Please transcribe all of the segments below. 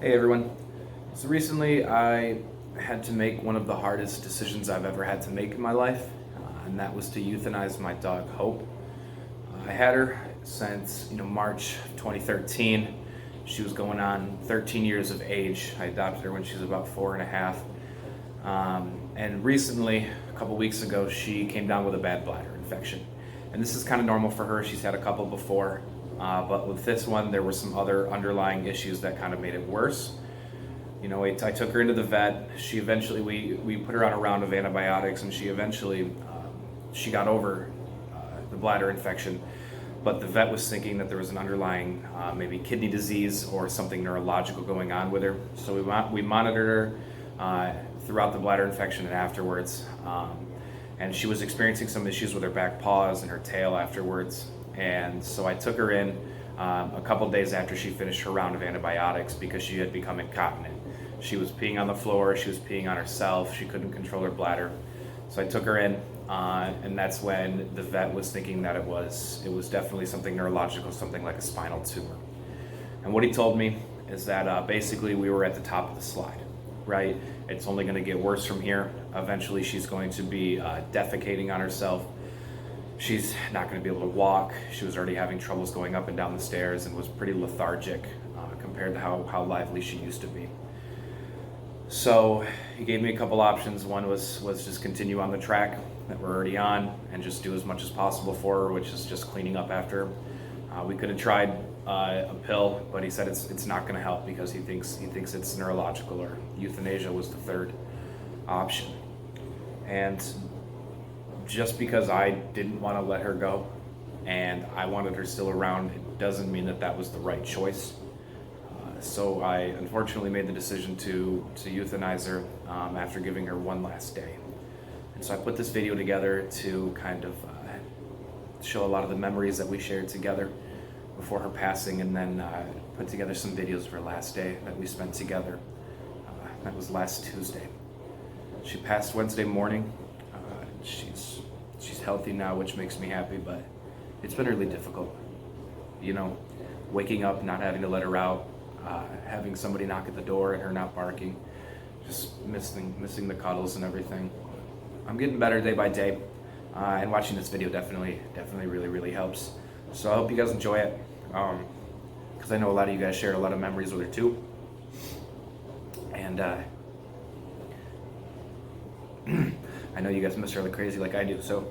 Hey everyone. So recently I had to make one of the hardest decisions I've ever had to make in my life, and that was to euthanize my dog Hope. I had her since March 2013. She was going on 13 years of age. I adopted her when she was about 4.5. And recently, a couple weeks ago, she came down with a bad bladder infection. And this is kind of normal for her. She's had a couple before. But with this one, there were some other underlying issues that kind of made it worse. I took her into the vet. She eventually, we put her on a round of antibiotics, and she eventually, she got over the bladder infection. But the vet was thinking that there was an underlying, maybe kidney disease or something neurological going on with her. So we monitored her throughout the bladder infection and afterwards. And she was experiencing some issues with her back paws and her tail afterwards. And so I took her in a couple days after she finished her round of antibiotics because she had become incontinent. She was peeing on the floor, she was peeing on herself, she couldn't control her bladder. So I took her in, and that's when the vet was thinking that it was definitely something neurological, something like a spinal tumor. And what he told me is that basically we were at the top of the slide, right? It's only going to get worse from here. Eventually, she's going to be defecating on herself. She's not going to be able to walk. She was already having troubles going up and down the stairs and was pretty lethargic compared to how lively she used to be. So he gave me a couple options. One was just continue on the track that we're already on and just do as much as possible for her, which is just cleaning up after her. We could have tried a pill, but he said it's not going to help because he thinks it's neurological, or euthanasia was the third option. And just because I didn't want to let her go and I wanted her still around, it doesn't mean that was the right choice. So I unfortunately made the decision to euthanize her after giving her one last day. And so I put this video together to kind of show a lot of the memories that we shared together before her passing, and then put together some videos of her last day that we spent together. That was last Tuesday. She passed Wednesday morning. She's healthy now, which makes me happy, but it's been really difficult. Waking up, not having to let her out, having somebody knock at the door and her not barking, just missing the cuddles and everything. I'm getting better day by day, and watching this video definitely really helps. So I hope you guys enjoy it, because I know a lot of you guys shared a lot of memories with her too. And I know you guys miss her like crazy, like I do. So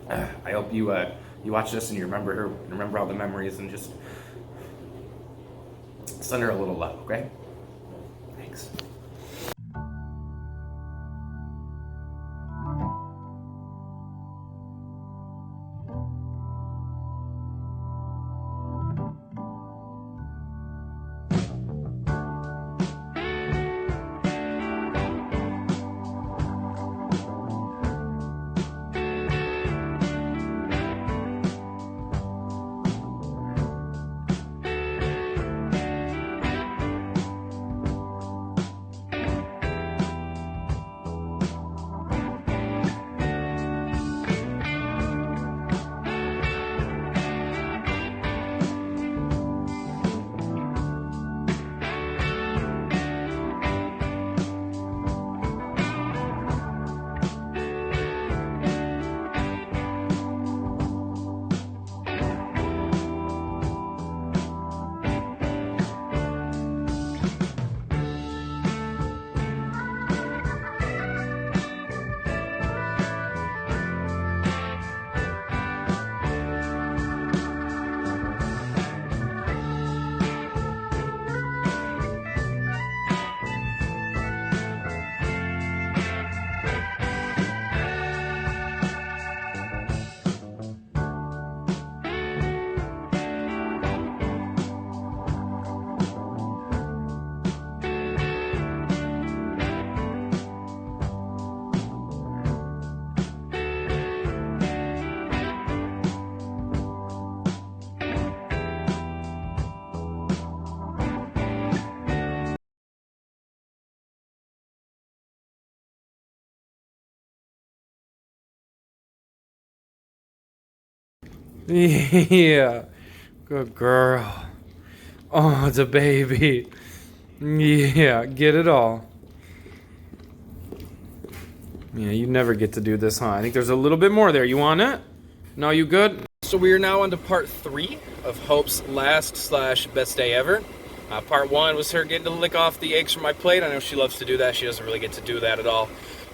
I hope you watch this and you remember her, remember all the memories, and just send her a little love, okay? Thanks. Yeah, good girl. Oh, it's a baby. Yeah, get it all. Yeah, you never get to do this, huh? I think there's a little bit more there. You want it? No, you good? So we are now on to part 3 of Hope's last/best day ever. Part 1 was her getting to lick off the eggs from my plate. I know she loves to do that. She doesn't really get to do that at all.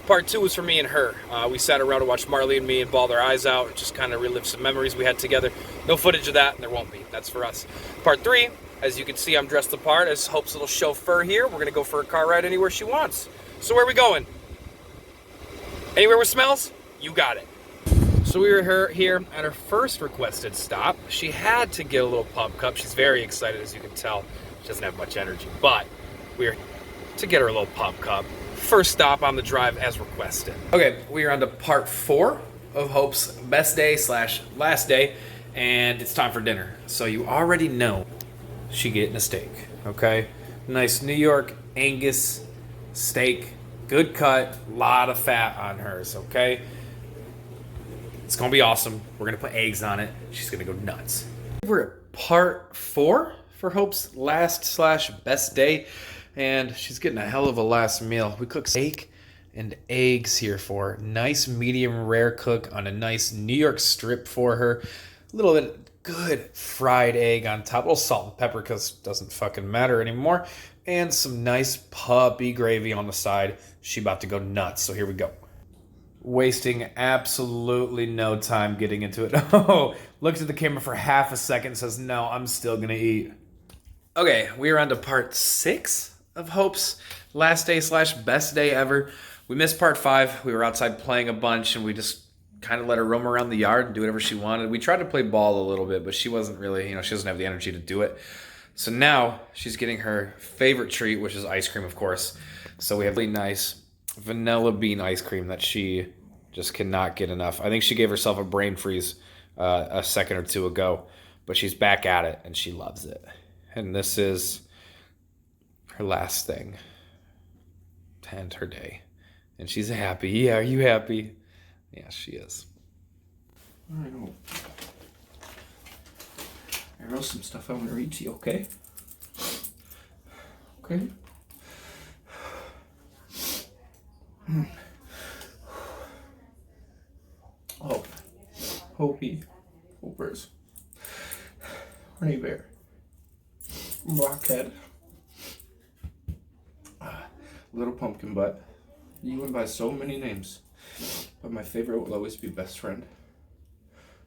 Part 2 was for me and her. We sat around and watched Marley and me and bawled our eyes out and just kind of relived some memories we had together. No footage of that, and there won't be. That's for us. Part 3, as you can see, I'm dressed the part as Hope's little chauffeur here. We're going to go for a car ride anywhere she wants. So where are we going? Anywhere with smells? You got it. So we were here at her first requested stop. She had to get a little pub cup. She's very excited, as you can tell. She doesn't have much energy, but we're to get her a little pub cup. First stop on the drive as requested. Okay, we are on to part 4 of Hope's best day/last day, and it's time for dinner. So you already know she getting a steak, okay? Nice New York Angus steak, good cut, lot of fat on hers, okay? It's gonna be awesome. We're gonna put eggs on it. She's gonna go nuts. We're at part 4 for Hope's last/best day, and she's getting a hell of a last meal. We cooked steak and eggs here for her. Nice medium rare cook on a nice New York strip for her. A little bit good fried egg on top. A little salt and pepper because it doesn't fucking matter anymore. And some nice puppy gravy on the side. She about to go nuts, so here we go. Wasting absolutely no time getting into it. Oh, looks at the camera for half a second and says, no, I'm still gonna eat. Okay, we are on to part 6 of Hope's last day/best day ever. We missed part 5. We were outside playing a bunch and we just kind of let her roam around the yard and do whatever she wanted. We tried to play ball a little bit, but she wasn't really, she doesn't have the energy to do it. So now she's getting her favorite treat, which is ice cream, of course. So we have really nice vanilla bean ice cream that she just cannot get enough. I think she gave herself a brain freeze a second or two ago, but she's back at it and she loves it. And this is her last thing to end her day. And she's happy. Yeah, are you happy? Yeah, she is. I know. I wrote some stuff I want to read to you, okay? Okay? Oh, Hopey, Hopers, Honey Bear, Rockhead, Little Pumpkin Butt. You went by so many names, but my favorite will always be Best Friend.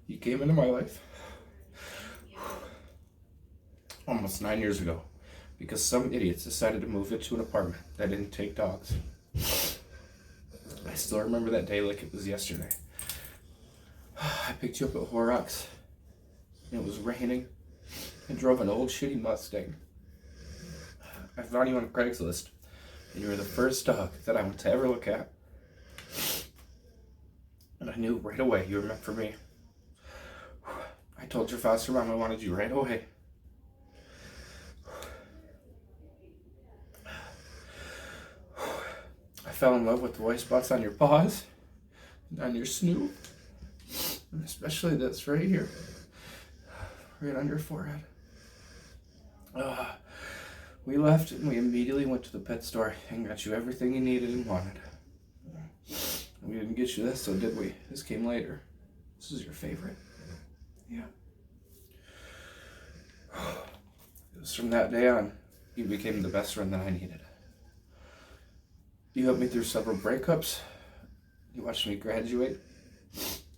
You came into my life almost 9 years ago because some idiots decided to move into an apartment that didn't take dogs. I still remember that day like it was yesterday. I picked you up at Horrocks, and it was raining, and drove an old shitty Mustang. I found you on Craigslist, and you were the first dog that I went to ever look at. And I knew right away you were meant for me. I told your foster mom I wanted you right away. I fell in love with the white spots on your paws, and on your snoot, and especially this right here, right on your forehead. We left and we immediately went to the pet store and got you everything you needed and wanted. We didn't get you this, so did we? This came later. This is your favorite. Yeah. It was from that day on, you became the best friend that I needed. You helped me through several breakups. You watched me graduate.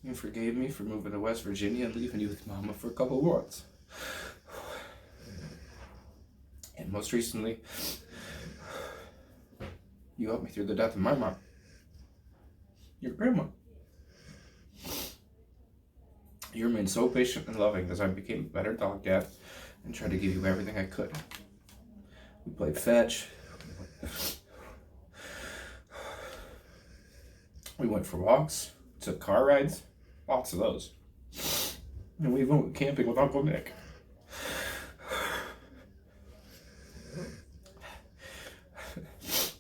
You forgave me for moving to West Virginia and leaving you with Mama for a couple of months. And most recently, you helped me through the death of my mom. Your grandma. You remained so patient and loving as I became a better dog dad and tried to give you everything I could. We played fetch. We went for walks, took car rides, lots of those. And we even went camping with Uncle Nick.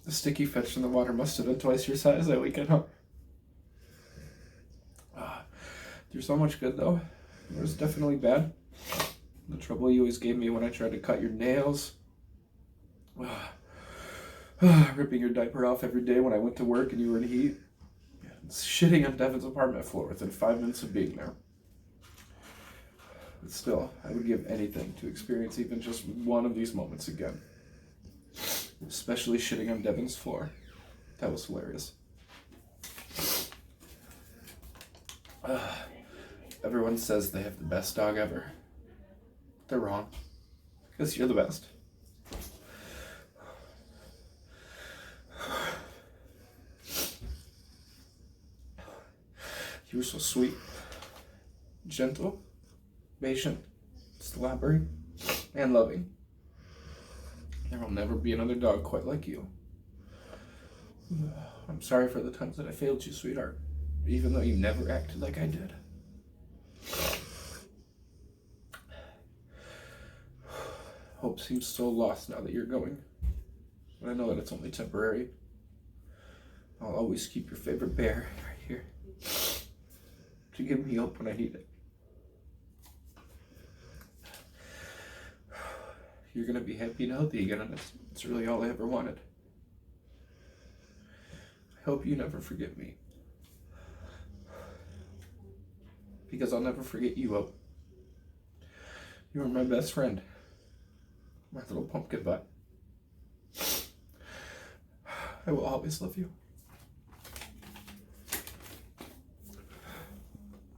The sticky fetch in the water must have been twice your size that weekend, huh? There's so much good though. There's definitely bad. The trouble you always gave me when I tried to cut your nails. Ripping your diaper off every day when I went to work and you were in heat. Shitting on Devin's apartment floor within 5 minutes of being there. But still, I would give anything to experience even just one of these moments again. Especially shitting on Devin's floor. That was hilarious. Everyone says they have the best dog ever. They're wrong. Because you're the best. You were so sweet, gentle, patient, slobbering, and loving. There will never be another dog quite like you. I'm sorry for the times that I failed you, sweetheart, even though you never acted like I did. Hope seems so lost now that you're going, but I know that it's only temporary. I'll always keep your favorite bear right here to give me hope when I need it. You're gonna be happy and healthy again, and it's really all I ever wanted. I hope you never forget me, because I'll never forget you, Hope. You were my best friend, my little pumpkin butt. I will always love you.